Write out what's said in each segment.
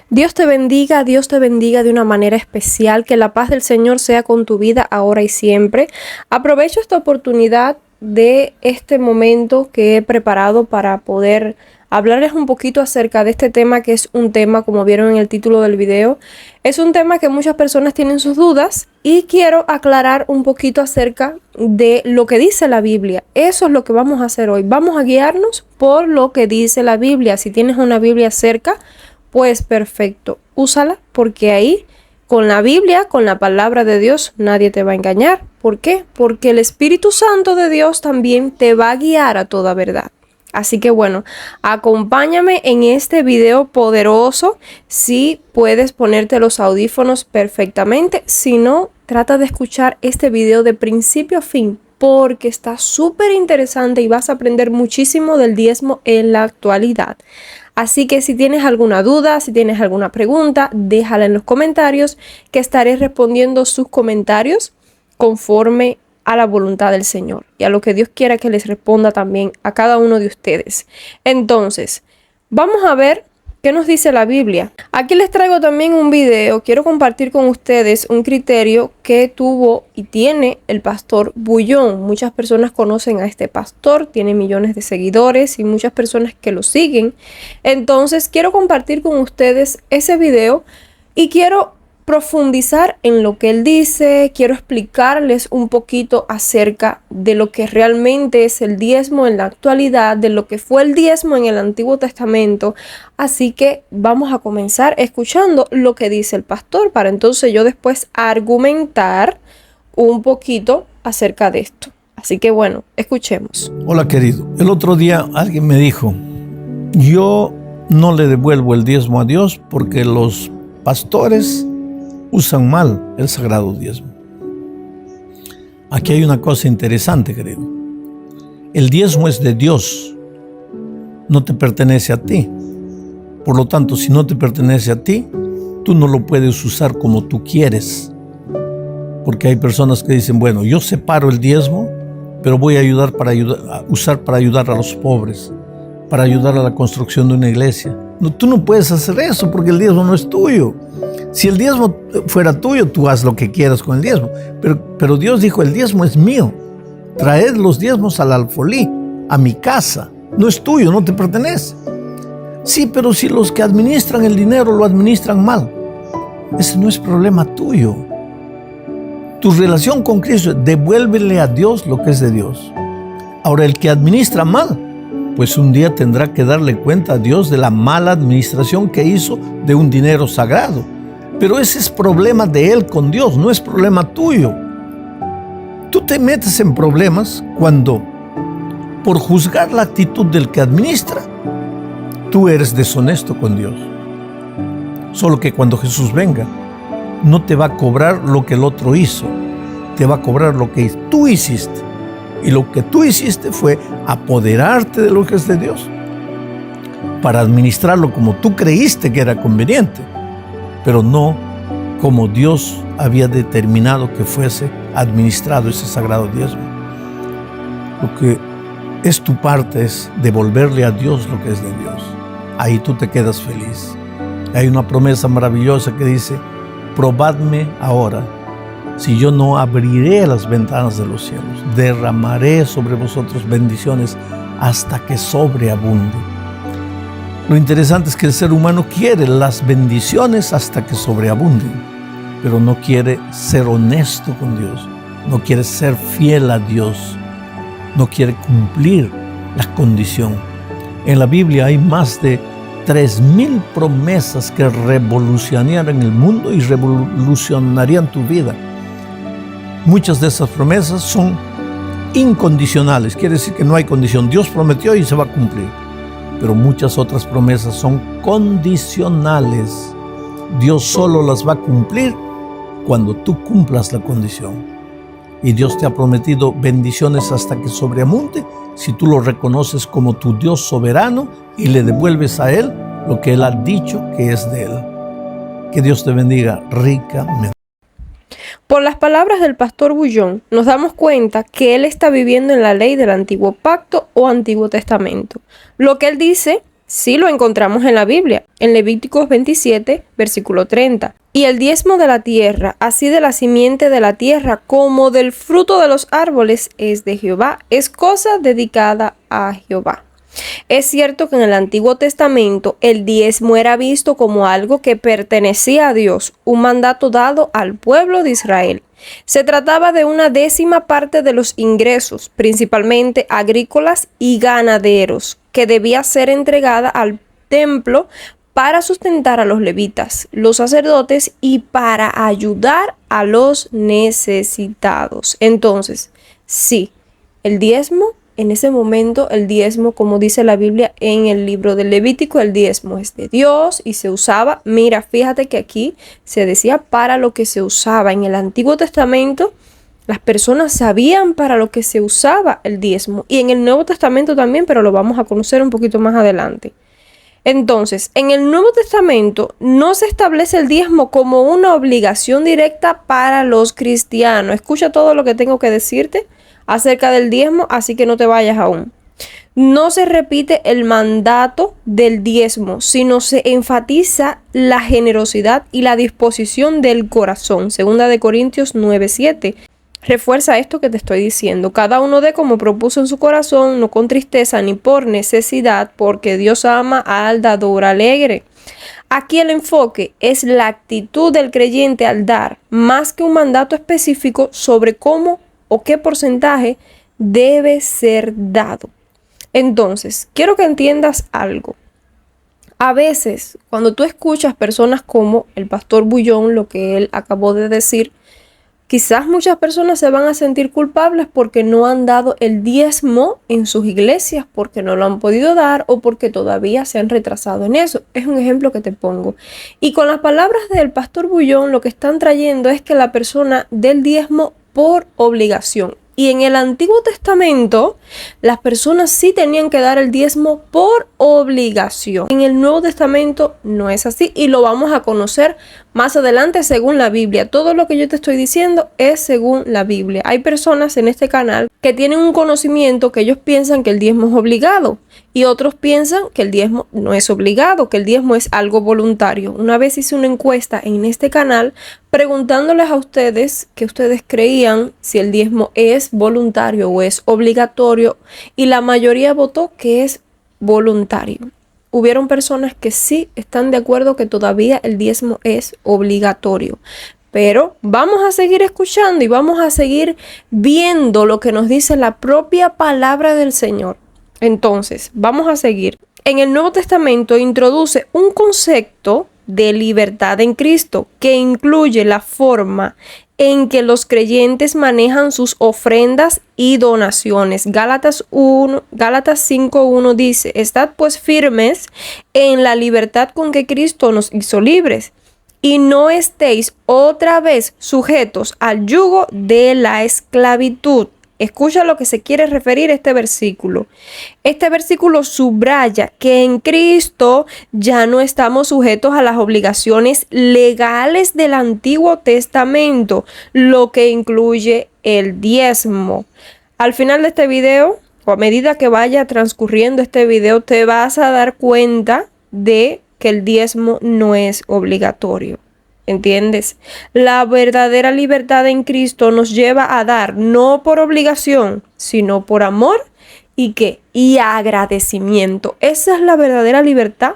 Dios te bendiga de una manera especial, que la paz del Señor sea con tu vida ahora y siempre. Aprovecho esta oportunidad de este momento que he preparado para poder hablarles un poquito acerca de este tema, que es un tema, como vieron en el título del video, es un tema que muchas personas tienen sus dudas y quiero aclarar un poquito acerca de lo que dice la Biblia. Eso es lo que vamos a hacer hoy. Vamos a guiarnos por lo que dice la Biblia. Si tienes una Biblia cerca, pues perfecto, úsala, porque ahí con la Biblia, con la palabra de Dios, nadie te va a engañar. ¿Por qué? Porque el Espíritu Santo de Dios también te va a guiar a toda verdad. Así que bueno, acompáñame en este video poderoso. Si puedes ponerte los audífonos perfectamente, si no, trata de escuchar este video de principio a fin, porque está súper interesante y vas a aprender muchísimo del diezmo en la actualidad. Así que si tienes alguna duda, si tienes alguna pregunta, déjala en los comentarios, que estaré respondiendo sus comentarios conforme a la voluntad del Señor y a lo que Dios quiera que les responda también a cada uno de ustedes. Entonces, vamos a ver qué nos dice la Biblia. Aquí les traigo también un video. Quiero compartir con ustedes un criterio que tuvo y tiene el pastor Bullón. Muchas personas conocen a este pastor, tiene millones de seguidores y muchas personas que lo siguen. Entonces, quiero compartir con ustedes ese video y quiero profundizar en lo que él dice. Quiero explicarles un poquito acerca de lo que realmente es el diezmo en la actualidad, de lo que fue el diezmo en el Antiguo Testamento. Así que vamos a comenzar escuchando lo que dice el pastor, para entonces yo después argumentar un poquito acerca de esto. Así que bueno, escuchemos. Hola querido, el otro día alguien me dijo, yo no le devuelvo el diezmo a Dios porque los pastores usan mal el sagrado diezmo. Aquí hay una cosa interesante, querido. El diezmo es de Dios, no te pertenece a ti. Por lo tanto, si no te pertenece a ti, tú no lo puedes usar como tú quieres. Porque hay personas que dicen, bueno, yo separo el diezmo, pero voy a usar para ayudar a los pobres, para ayudar a la construcción de una iglesia. No, tú no puedes hacer eso porque el diezmo no es tuyo. Si el diezmo fuera tuyo, tú haz lo que quieras con el diezmo. Pero Dios dijo, el diezmo es mío. Traed los diezmos al alfolí, a mi casa. No es tuyo, no te pertenece. Sí, pero si los que administran el dinero lo administran mal, ese no es problema tuyo. Tu relación con Cristo es devuélvele a Dios lo que es de Dios. Ahora, el que administra mal, pues un día tendrá que darle cuenta a Dios de la mala administración que hizo de un dinero sagrado. Pero ese es problema de él con Dios, no es problema tuyo. Tú te metes en problemas cuando, por juzgar la actitud del que administra, tú eres deshonesto con Dios. Solo que cuando Jesús venga, no te va a cobrar lo que el otro hizo, te va a cobrar lo que tú hiciste. Y lo que tú hiciste fue apoderarte de lo que es de Dios para administrarlo como tú creíste que era conveniente, pero no como Dios había determinado que fuese administrado ese sagrado diezmo. Lo que es tu parte es devolverle a Dios lo que es de Dios. Ahí tú te quedas feliz. Hay una promesa maravillosa que dice, probadme ahora, si yo no abriré las ventanas de los cielos, derramaré sobre vosotros bendiciones hasta que sobreabunde. Lo interesante es que el ser humano quiere las bendiciones hasta que sobreabunden, pero no quiere ser honesto con Dios, no quiere ser fiel a Dios, no quiere cumplir la condición. En la Biblia hay más de 3,000 promesas que revolucionarían el mundo y revolucionarían tu vida. Muchas de esas promesas son incondicionales, quiere decir que no hay condición. Dios prometió y se va a cumplir. Pero muchas otras promesas son condicionales. Dios solo las va a cumplir cuando tú cumplas la condición. Y Dios te ha prometido bendiciones hasta que sobreabunde si tú lo reconoces como tu Dios soberano y le devuelves a Él lo que Él ha dicho que es de Él. Que Dios te bendiga ricamente. Por las palabras del pastor Bullón, nos damos cuenta que él está viviendo en la ley del Antiguo Pacto o Antiguo Testamento. Lo que él dice Sí lo encontramos en la Biblia, en Levíticos 27, versículo 30. Y el diezmo de la tierra, así de la simiente de la tierra como del fruto de los árboles, es de Jehová, es cosa dedicada a Jehová. Es cierto que en el Antiguo Testamento el diezmo era visto como algo que pertenecía a Dios, un mandato dado al pueblo de Israel. Se trataba de una 10ª parte de los ingresos, principalmente agrícolas y ganaderos, que debía ser entregada al templo para sustentar a los levitas, los sacerdotes y para ayudar a los necesitados. Entonces, sí, el diezmo, en ese momento, el diezmo, como dice la Biblia en el libro del Levítico, el diezmo es de Dios y se usaba, mira, fíjate que aquí se decía para lo que se usaba. En el Antiguo Testamento, las personas sabían para lo que se usaba el diezmo, y en el Nuevo Testamento también, pero lo vamos a conocer un poquito más adelante. Entonces, en el Nuevo Testamento no se establece el diezmo como una obligación directa para los cristianos. Escucha todo lo que tengo que decirte acerca del diezmo, así que no te vayas aún. No se repite el mandato del diezmo, sino se enfatiza la generosidad y la disposición del corazón. 2 Corintios 9:7. Refuerza esto que te estoy diciendo. Cada uno dé como propuso en su corazón, no con tristeza ni por necesidad, porque Dios ama al dador alegre. Aquí el enfoque es la actitud del creyente al dar, más que un mandato específico sobre cómo o qué porcentaje debe ser dado. Entonces, quiero que entiendas algo. A veces, cuando tú escuchas personas como el pastor Bullón, lo que él acabó de decir, quizás muchas personas se van a sentir culpables porque no han dado el diezmo en sus iglesias, porque no lo han podido dar o porque todavía se han retrasado en eso. Es un ejemplo que te pongo. Y con las palabras del pastor Bullón, lo que están trayendo es que la persona dé el diezmo por obligación. Y en el Antiguo Testamento, las personas sí tenían que dar el diezmo por obligación. En el Nuevo Testamento no es así y lo vamos a conocer más adelante según la Biblia. Todo lo que yo te estoy diciendo es según la Biblia. Hay personas en este canal que tienen un conocimiento que ellos piensan que el diezmo es obligado y otros piensan que el diezmo no es obligado, que el diezmo es algo voluntario. Una vez hice una encuesta en este canal preguntándoles a ustedes que ustedes creían si el diezmo es voluntario o es obligatorio y la mayoría votó que es voluntario. Hubieron personas que sí están de acuerdo que todavía el diezmo es obligatorio. Pero vamos a seguir escuchando y vamos a seguir viendo lo que nos dice la propia palabra del Señor. Entonces, vamos a seguir. En el Nuevo Testamento introduce un concepto de libertad en Cristo que incluye la forma en que los creyentes manejan sus ofrendas y donaciones. Gálatas 5:1 dice: estad pues firmes en la libertad con que Cristo nos hizo libres, y no estéis otra vez sujetos al yugo de la esclavitud. Escucha lo que se quiere referir este versículo. Este versículo subraya que en Cristo ya no estamos sujetos a las obligaciones legales del Antiguo Testamento, lo que incluye el diezmo. Al final de este video, o a medida que vaya transcurriendo este video, te vas a dar cuenta de que el diezmo no es obligatorio. ¿Entiendes? La verdadera libertad en Cristo nos lleva a dar no por obligación, sino por amor y agradecimiento. Esa es la verdadera libertad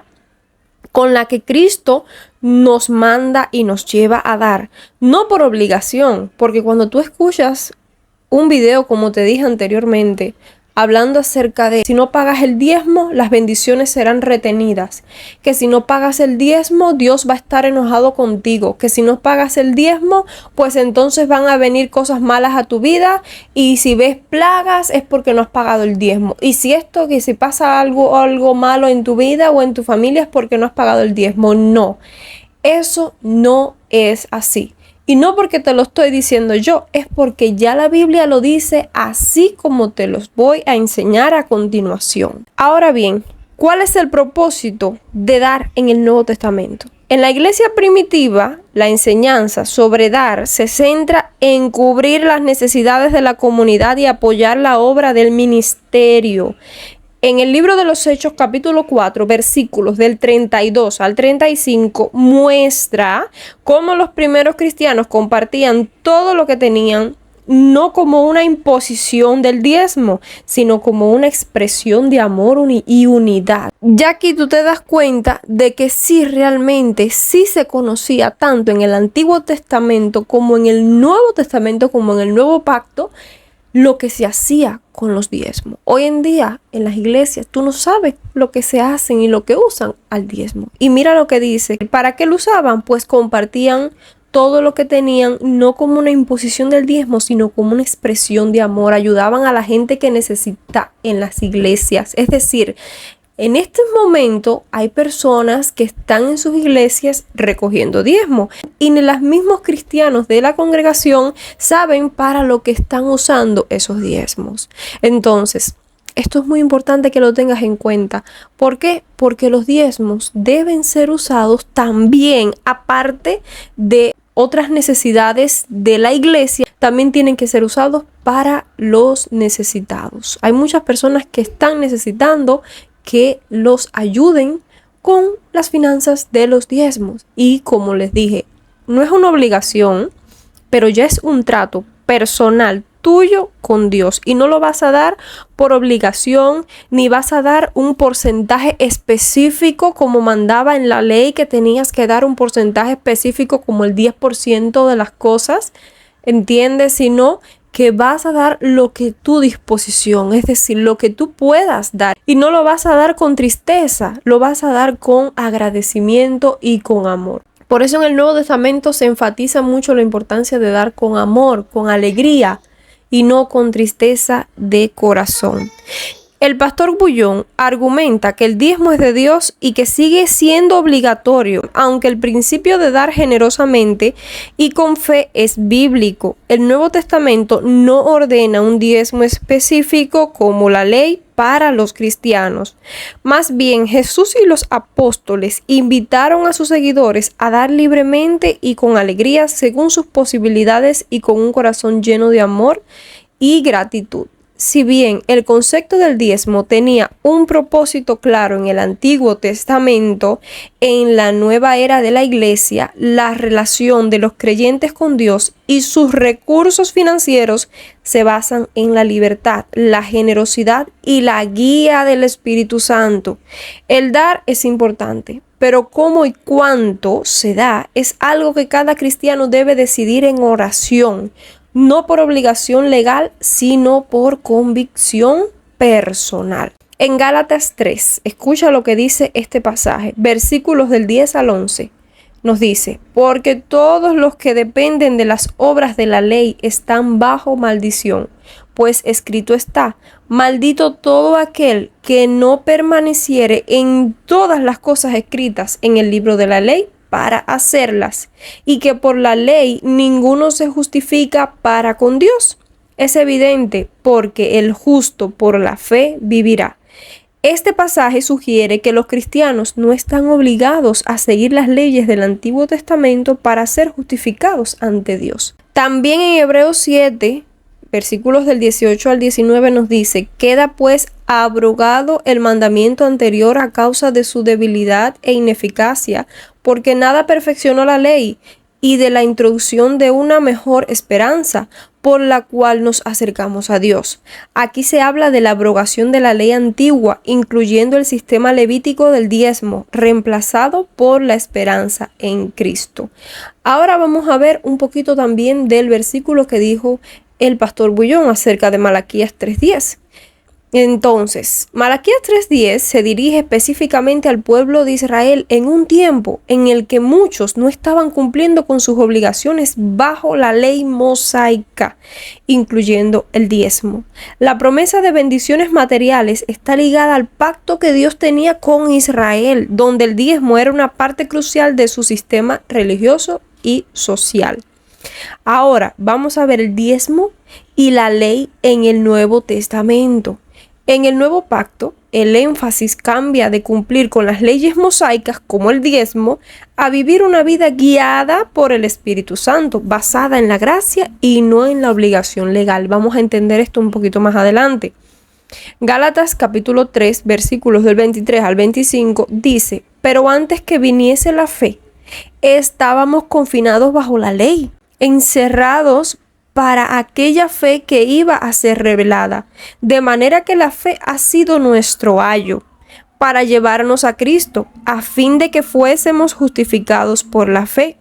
con la que Cristo nos manda y nos lleva a dar, no por obligación, porque cuando tú escuchas un video, como te dije anteriormente, hablando acerca de si no pagas el diezmo, las bendiciones serán retenidas. Que si no pagas el diezmo, Dios va a estar enojado contigo. Que si no pagas el diezmo, pues entonces van a venir cosas malas a tu vida. Y si ves plagas, es porque no has pagado el diezmo. Y si que si pasa algo malo en tu vida o en tu familia, es porque no has pagado el diezmo. No, eso no es así. Y no porque te lo estoy diciendo yo, es porque ya la Biblia lo dice así como te los voy a enseñar a continuación. Ahora bien, ¿cuál es el propósito de dar en el Nuevo Testamento? En la iglesia primitiva, la enseñanza sobre dar se centra en cubrir las necesidades de la comunidad y apoyar la obra del ministerio. En el libro de los Hechos, capítulo 4, versículos del 32 al 35, muestra cómo los primeros cristianos compartían todo lo que tenían, no como una imposición del diezmo, sino como una expresión de amor y unidad. Ya aquí tú te das cuenta de que sí, realmente sí se conocía tanto en el Antiguo Testamento como en el Nuevo Testamento, como en el Nuevo Pacto, lo que se hacía con los diezmos. Hoy en día en las iglesias tú no sabes lo que se hacen y lo que usan al diezmo. Y mira lo que dice. ¿Para qué lo usaban? Pues compartían todo lo que tenían, no como una imposición del diezmo, sino como una expresión de amor. Ayudaban a la gente que necesita en las iglesias. Es decir, en este momento hay personas que están en sus iglesias recogiendo diezmo y ni los mismos cristianos de la congregación saben para lo que están usando esos diezmos. Entonces, esto es muy importante que lo tengas en cuenta. ¿Por qué? Porque los diezmos deben ser usados también, aparte de otras necesidades de la iglesia, también tienen que ser usados para los necesitados. Hay muchas personas que están necesitando que los ayuden con las finanzas de los diezmos. Y como les dije, no es una obligación, pero ya es un trato personal tuyo con Dios. Y no lo vas a dar por obligación, ni vas a dar un porcentaje específico como mandaba en la ley, que tenías que dar un porcentaje específico como el 10% de las cosas, ¿entiendes? Sino que vas a dar lo que tu disposición, es decir, lo que tú puedas dar. Y no lo vas a dar con tristeza, lo vas a dar con agradecimiento y con amor. Por eso en el Nuevo Testamento se enfatiza mucho la importancia de dar con amor, con alegría y no con tristeza de corazón. El pastor Bullón argumenta que el diezmo es de Dios y que sigue siendo obligatorio, aunque el principio de dar generosamente y con fe es bíblico. El Nuevo Testamento no ordena un diezmo específico como la ley para los cristianos. Más bien, Jesús y los apóstoles invitaron a sus seguidores a dar libremente y con alegría según sus posibilidades y con un corazón lleno de amor y gratitud. Si bien el concepto del diezmo tenía un propósito claro en el Antiguo Testamento, en la nueva era de la Iglesia, la relación de los creyentes con Dios y sus recursos financieros se basan en la libertad, la generosidad y la guía del Espíritu Santo. El dar es importante, pero cómo y cuánto se da es algo que cada cristiano debe decidir en oración. No por obligación legal, sino por convicción personal. En Gálatas 3, escucha lo que dice este pasaje, versículos del 10 al 11. Nos dice, porque todos los que dependen de las obras de la ley están bajo maldición, pues escrito está, maldito todo aquel que no permaneciere en todas las cosas escritas en el libro de la ley, para hacerlas, y que por la ley ninguno se justifica para con Dios. Es evidente, porque el justo por la fe vivirá. Este pasaje sugiere que los cristianos no están obligados a seguir las leyes del Antiguo Testamento para ser justificados ante Dios. También en Hebreos 7, versículos del 18 al 19 nos dice, queda pues abrogado el mandamiento anterior a causa de su debilidad e ineficacia, porque nada perfeccionó la ley, y de la introducción de una mejor esperanza, por la cual nos acercamos a Dios. Aquí se habla de la abrogación de la ley antigua, incluyendo el sistema levítico del diezmo, reemplazado por la esperanza en Cristo. Ahora vamos a ver un poquito también del versículo que dijo el pastor Bullón acerca de Malaquías 3:10. Entonces, Malaquías 3:10 se dirige específicamente al pueblo de Israel en un tiempo en el que muchos no estaban cumpliendo con sus obligaciones bajo la ley mosaica, incluyendo el diezmo. La promesa de bendiciones materiales está ligada al pacto que Dios tenía con Israel, donde el diezmo era una parte crucial de su sistema religioso y social. Ahora vamos a ver el diezmo y la ley en el Nuevo Testamento. En el Nuevo Pacto, el énfasis cambia de cumplir con las leyes mosaicas como el diezmo a vivir una vida guiada por el Espíritu Santo, basada en la gracia y no en la obligación legal. Vamos a entender esto un poquito más adelante. Gálatas capítulo 3, versículos del 23 al 25 dice: pero antes que viniese la fe, estábamos confinados bajo la ley, encerrados para aquella fe que iba a ser revelada, de manera que la fe ha sido nuestro ayo para llevarnos a Cristo, a fin de que fuésemos justificados por la fe.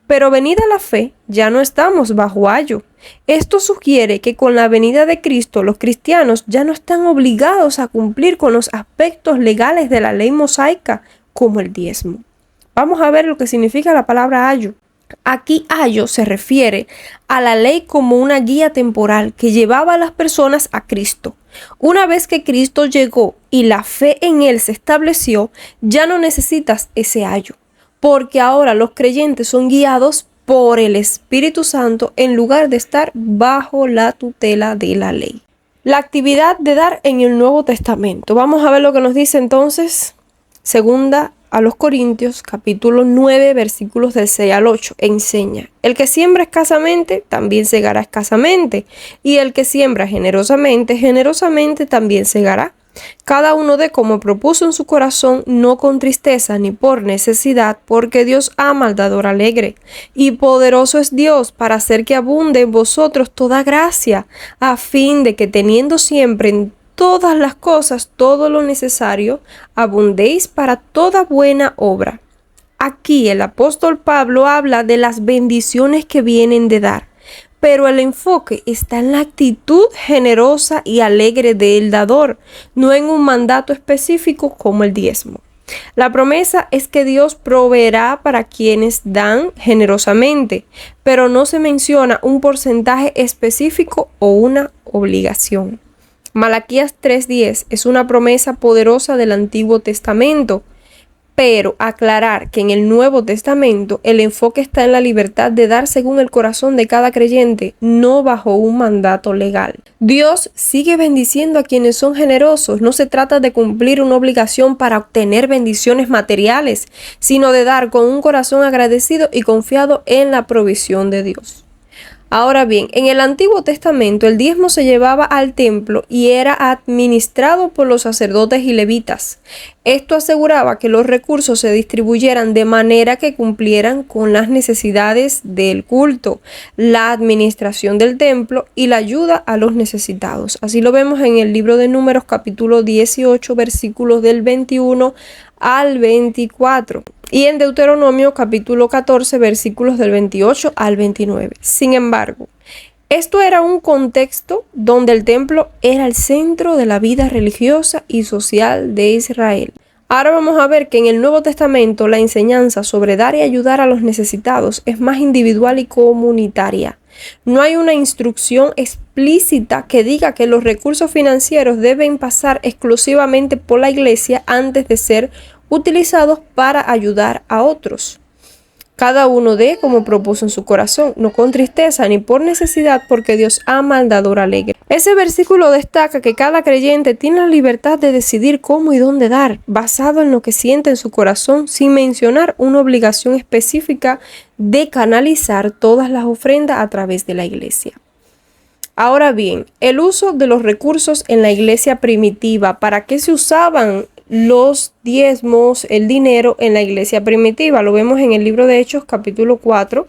Pero venida la fe, ya no estamos bajo ayo. Esto sugiere que con la venida de Cristo, los cristianos ya no están obligados a cumplir con los aspectos legales de la ley mosaica, como el diezmo. Vamos a ver lo que significa la palabra ayo. Aquí ayo se refiere a la ley como una guía temporal que llevaba a las personas a Cristo. Una vez que Cristo llegó y la fe en Él se estableció, ya no necesitas ese ayo, porque ahora los creyentes son guiados por el Espíritu Santo en lugar de estar bajo la tutela de la ley. La actividad de dar en el Nuevo Testamento. Vamos a ver lo que nos dice entonces segunda a los Corintios, capítulo 9, versículos del 6 al 8, enseña: el que siembra escasamente, también segará escasamente, y el que siembra generosamente, generosamente también segará. Cada uno dé como propuso en su corazón, no con tristeza ni por necesidad, porque Dios ama al dador alegre. Y poderoso es Dios para hacer que abunde en vosotros toda gracia, a fin de que teniendo siempre en todas las cosas todo lo necesario, abundéis para toda buena obra. Aquí el apóstol Pablo habla de las bendiciones que vienen de dar, pero el enfoque está en la actitud generosa y alegre del dador, no en un mandato específico como el diezmo. La promesa es que Dios proveerá para quienes dan generosamente, pero no se menciona un porcentaje específico o una obligación. Malaquías 3:10 es una promesa poderosa del Antiguo Testamento, pero aclarar que en el Nuevo Testamento el enfoque está en la libertad de dar según el corazón de cada creyente, no bajo un mandato legal. Dios sigue bendiciendo a quienes son generosos. No se trata de cumplir una obligación para obtener bendiciones materiales, sino de dar con un corazón agradecido y confiado en la provisión de Dios. Ahora bien, en el Antiguo Testamento el diezmo se llevaba al templo y era administrado por los sacerdotes y levitas. Esto aseguraba que los recursos se distribuyeran de manera que cumplieran con las necesidades del culto, la administración del templo y la ayuda a los necesitados. Así lo vemos en el libro de Números capítulo 18 versículos del 21 al 24. Y en Deuteronomio capítulo 14 versículos del 28 al 29. Sin embargo, esto era un contexto donde el templo era el centro de la vida religiosa y social de Israel. Ahora vamos a ver que en el Nuevo Testamento la enseñanza sobre dar y ayudar a los necesitados es más individual y comunitaria. No hay una instrucción explícita que diga que los recursos financieros deben pasar exclusivamente por la iglesia antes de ser utilizados para ayudar a otros. Cada uno dé como propuso en su corazón, no con tristeza ni por necesidad, porque Dios ama al dador alegre. Ese versículo destaca que cada creyente tiene la libertad de decidir cómo y dónde dar, basado en lo que siente en su corazón, sin mencionar una obligación específica de canalizar todas las ofrendas a través de la iglesia. Ahora bien, el uso de los recursos en la iglesia primitiva. ¿Para qué se usaban los diezmos, el dinero en la iglesia primitiva? Lo vemos en el libro de Hechos capítulo 4,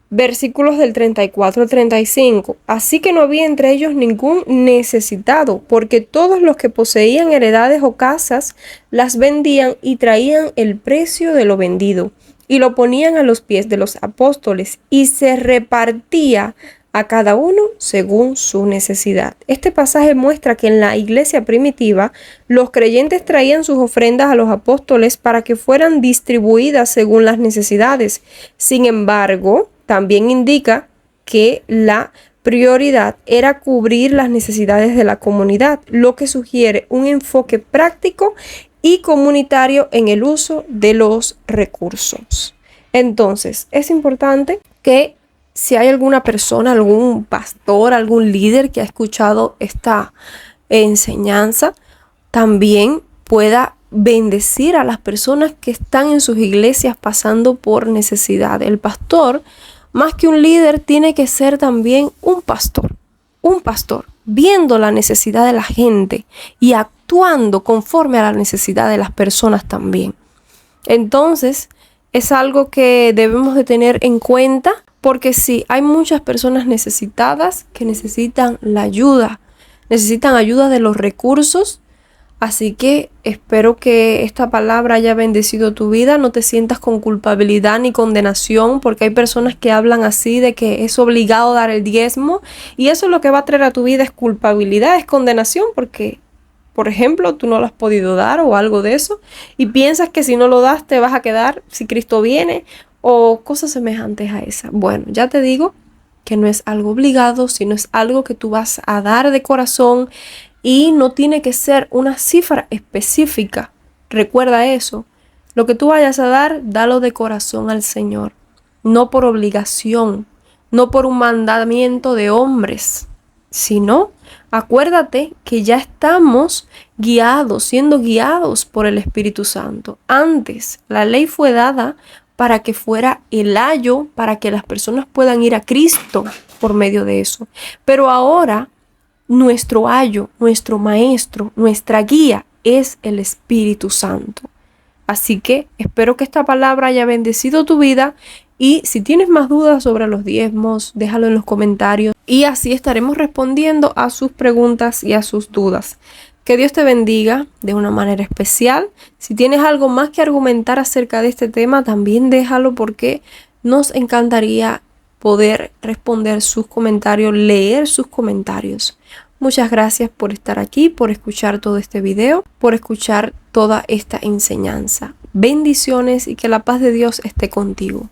versículos del 34 al 35. Así que no había entre ellos ningún necesitado, porque todos los que poseían heredades o casas las vendían y traían el precio de lo vendido y lo ponían a los pies de los apóstoles, y se repartía a cada uno según su necesidad. Este pasaje muestra que en la iglesia primitiva los creyentes traían sus ofrendas a los apóstoles para que fueran distribuidas según las necesidades. Sin embargo, también indica que la prioridad era cubrir las necesidades de la comunidad, lo que sugiere un enfoque práctico y comunitario en el uso de los recursos. Entonces, es importante que si hay alguna persona, algún pastor, algún líder que ha escuchado esta enseñanza, también pueda bendecir a las personas que están en sus iglesias pasando por necesidad. El pastor, más que un líder, tiene que ser también un pastor. viendo la necesidad de la gente y actuando conforme a la necesidad de las personas también. Entonces, es algo que debemos de tener en cuenta, porque sí, hay muchas personas necesitadas que necesitan la ayuda, necesitan ayuda de los recursos. Así que espero que esta palabra haya bendecido tu vida. No te sientas con culpabilidad ni condenación, porque hay personas que hablan así de que es obligado dar el diezmo, y eso lo que va a traer a tu vida es culpabilidad, es condenación, porque, por ejemplo, tú no lo has podido dar o algo de eso, y piensas que si no lo das te vas a quedar si Cristo viene, o cosas semejantes a esa. Bueno, ya te digo que no es algo obligado, sino es algo que tú vas a dar de corazón. Y no tiene que ser una cifra específica. Recuerda eso. Lo que tú vayas a dar, dalo de corazón al Señor. No por obligación, no por un mandamiento de hombres, sino acuérdate que ya estamos guiados, siendo guiados por el Espíritu Santo. Antes, la ley fue dada para que fuera el ayo, para que las personas puedan ir a Cristo por medio de eso. Pero ahora, nuestro ayo, nuestro maestro, nuestra guía es el Espíritu Santo. Así que espero que esta palabra haya bendecido tu vida, y si tienes más dudas sobre los diezmos, déjalo en los comentarios y así estaremos respondiendo a sus preguntas y a sus dudas. Que Dios te bendiga de una manera especial. Si tienes algo más que argumentar acerca de este tema, también déjalo, porque nos encantaría poder responder sus comentarios, leer sus comentarios. Muchas gracias por estar aquí, por escuchar todo este video, por escuchar toda esta enseñanza. Bendiciones y que la paz de Dios esté contigo.